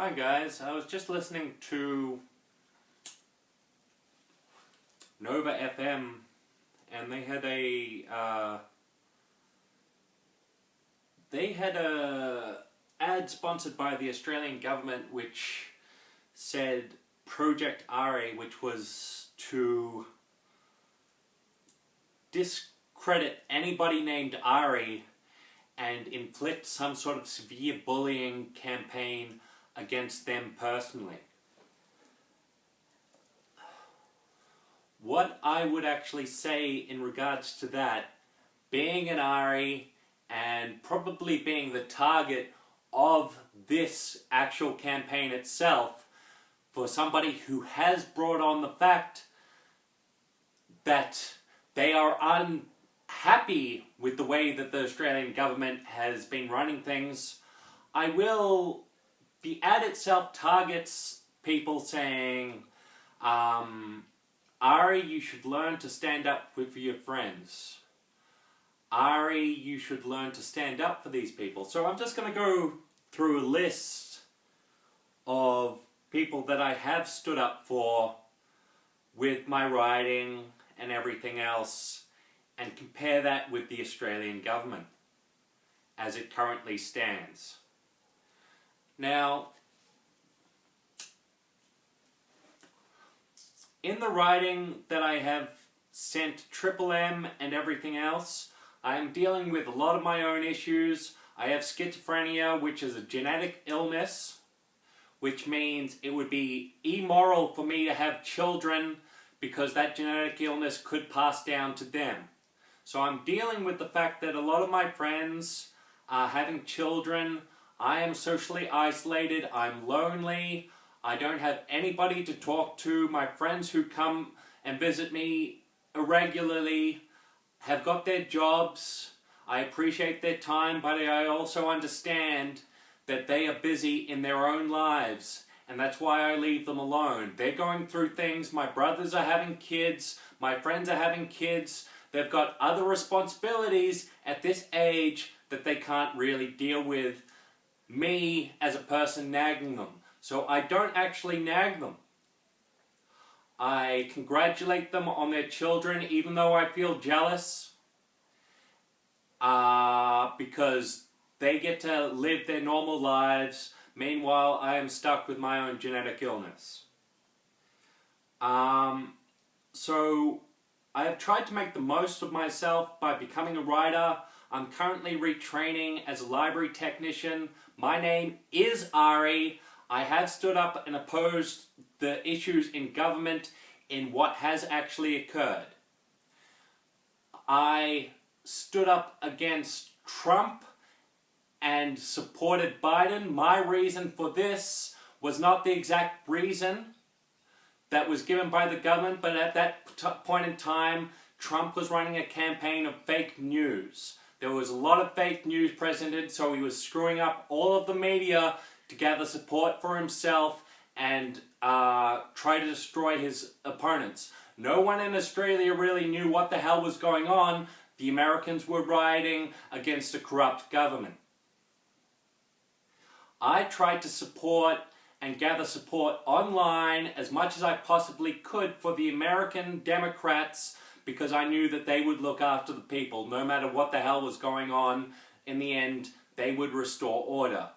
Hi guys, I was just listening to Nova FM and they had a ad sponsored by the Australian government which said Project Arie, which was to discredit anybody named Arie and inflict some sort of severe bullying campaign against them personally. What I would actually say in regards to that, being an Arie and probably being the target of this actual campaign itself, for somebody who has brought on the fact that they are unhappy with the way that the Australian government has been running things, the ad itself targets people saying, Arie, you should learn to stand up for your friends. Arie, you should learn to stand up for these people. So I'm just going to go through a list of people that I have stood up for with my writing and everything else, and compare that with the Australian government as it currently stands. Now, in the writing that I have sent Triple M and everything else, I am dealing with a lot of my own issues. I have schizophrenia, which is a genetic illness, which means it would be immoral for me to have children because that genetic illness could pass down to them. So I'm dealing with the fact that a lot of my friends are having children. I am socially isolated, I'm lonely, I don't have anybody to talk to. My friends who come and visit me irregularly have got their jobs. I appreciate their time, but I also understand that they are busy in their own lives, and that's why I leave them alone. They're going through things, my brothers are having kids, my friends are having kids, they've got other responsibilities at this age that they can't really deal with me as a person nagging them. So I don't actually nag them. I congratulate them on their children, even though I feel jealous, because they get to live their normal lives. Meanwhile, I am stuck with my own genetic illness. So I have tried to make the most of myself by becoming a writer. I'm currently retraining as a library technician. My name is Arie. I have stood up and opposed the issues in government in what has actually occurred. I stood up against Trump and supported Biden. My reason for this was not the exact reason that was given by the government, but at that point in time, Trump was running a campaign of fake news. There was a lot of fake news presented, so he was screwing up all of the media to gather support for himself and try to destroy his opponents. No one in Australia really knew what the hell was going on. The Americans were rioting against a corrupt government. I tried to support and gather support online as much as I possibly could for the American Democrats, because I knew that they would look after the people. No matter what the hell was going on, in the end, they would restore order.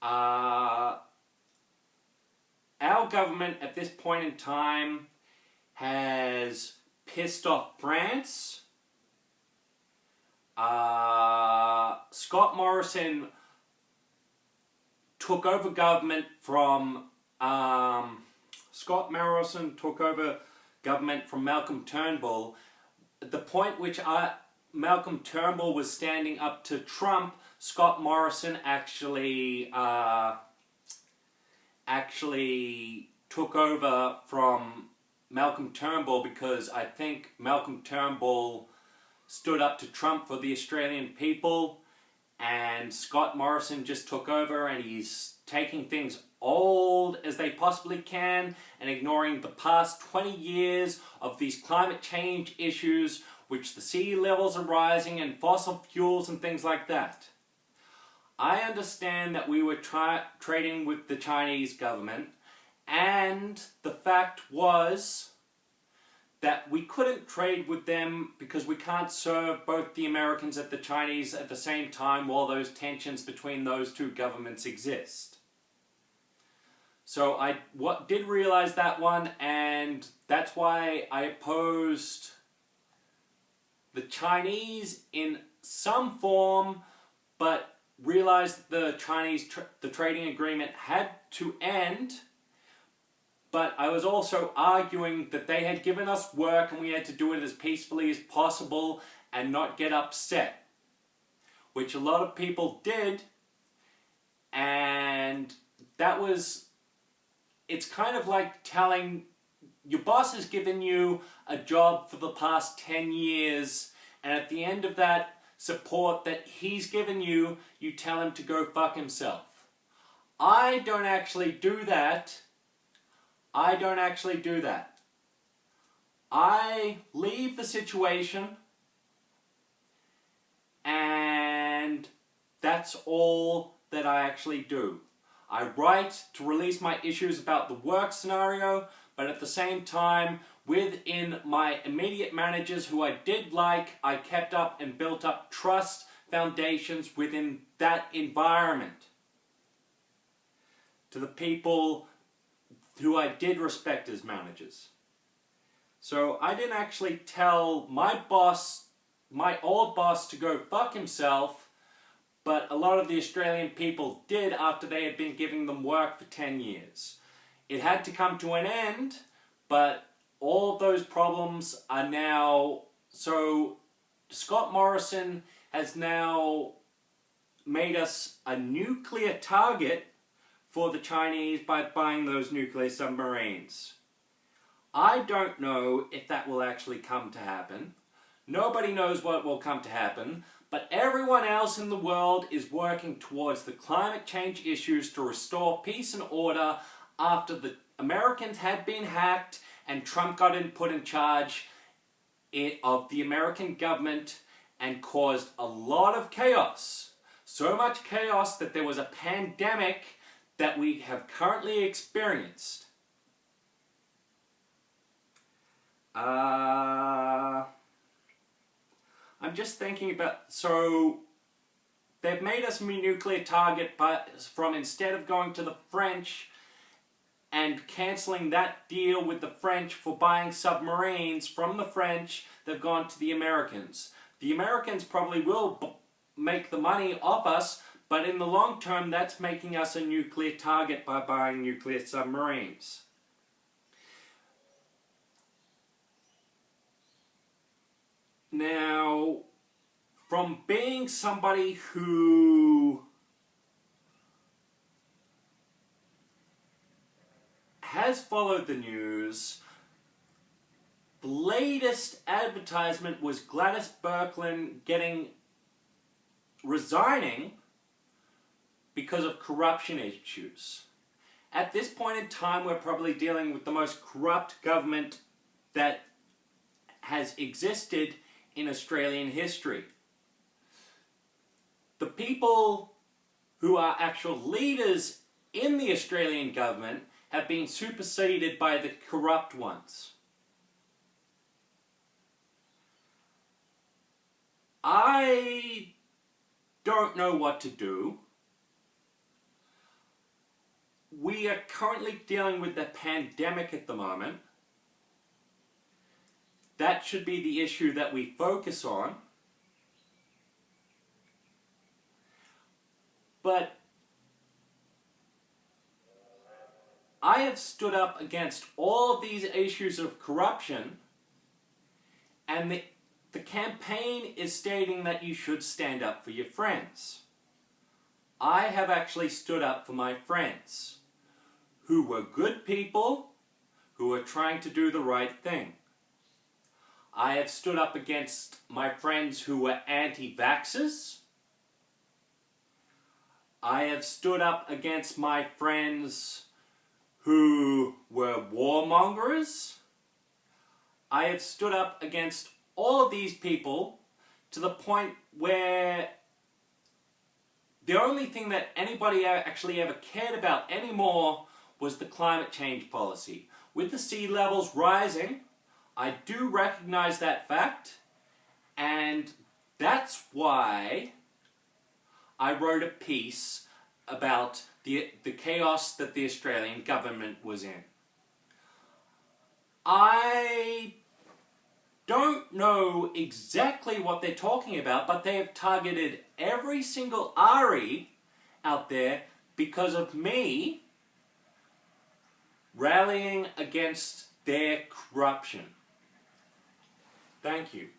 Our government at this point in time has pissed off France. Scott Morrison took over government from Malcolm Turnbull. At the point which Malcolm Turnbull was standing up to Trump, Scott Morrison actually took over from Malcolm Turnbull, because I think Malcolm Turnbull stood up to Trump for the Australian people, and Scott Morrison just took over, and he's taking things old as they possibly can and ignoring the past 20 years of these climate change issues, which the sea levels are rising and fossil fuels and things like that. I understand that we were trading with the Chinese government, and the fact was that we couldn't trade with them because we can't serve both the Americans and the Chinese at the same time while those tensions between those two governments exist. So I did realize that one, and that's why I opposed the Chinese in some form, but realized the the trading agreement had to end. But I was also arguing that they had given us work and we had to do it as peacefully as possible and not get upset, which a lot of people did, and that was, it's kind of like telling, your boss has given you a job for the past 10 years, and at the end of that support that he's given you, you tell him to go fuck himself. I don't actually do that. I don't actually do that. I leave the situation, and that's all that I actually do. I write to release my issues about the work scenario, but at the same time, within my immediate managers who I did like, I kept up and built up trust foundations within that environment. To the people who I did respect as managers. So I didn't actually tell my boss, my old boss, to go fuck himself, but a lot of the Australian people did after they had been giving them work for 10 years. It had to come to an end, but all of those problems are now... So Scott Morrison has now made us a nuclear target for the Chinese by buying those nuclear submarines. I don't know if that will actually come to happen. Nobody knows what will come to happen, but everyone else in the world is working towards the climate change issues to restore peace and order after the Americans had been hacked and Trump got put in charge of the American government and caused a lot of chaos. So much chaos that there was a pandemic that we have currently experienced. I'm just thinking about, so they've made us a nuclear target, but from instead of going to the French and cancelling that deal with the French for buying submarines from the French, they've gone to the Americans. The Americans probably will make the money off us, but in the long term, that's making us a nuclear target by buying nuclear submarines. Now, from being somebody who has followed the news, the latest advertisement was Gladys Berkman resigning because of corruption issues. At this point in time, we're probably dealing with the most corrupt government that has existed in Australian history. The people who are actual leaders in the Australian government have been superseded by the corrupt ones. I don't know what to do. We are currently dealing with the pandemic at the moment. That should be the issue that we focus on. But I have stood up against all of these issues of corruption, and the campaign is stating that you should stand up for your friends. I have actually stood up for my friends, who were good people, who were trying to do the right thing. I have stood up against my friends who were anti-vaxxers. I have stood up against my friends who were warmongers. I have stood up against all of these people to the point where the only thing that anybody actually ever cared about anymore was the climate change policy. With the sea levels rising, I do recognize that fact, and that's why I wrote a piece about the chaos that the Australian government was in. I don't know exactly what they're talking about, but they have targeted every single Arie out there because of me rallying against their corruption. Thank you.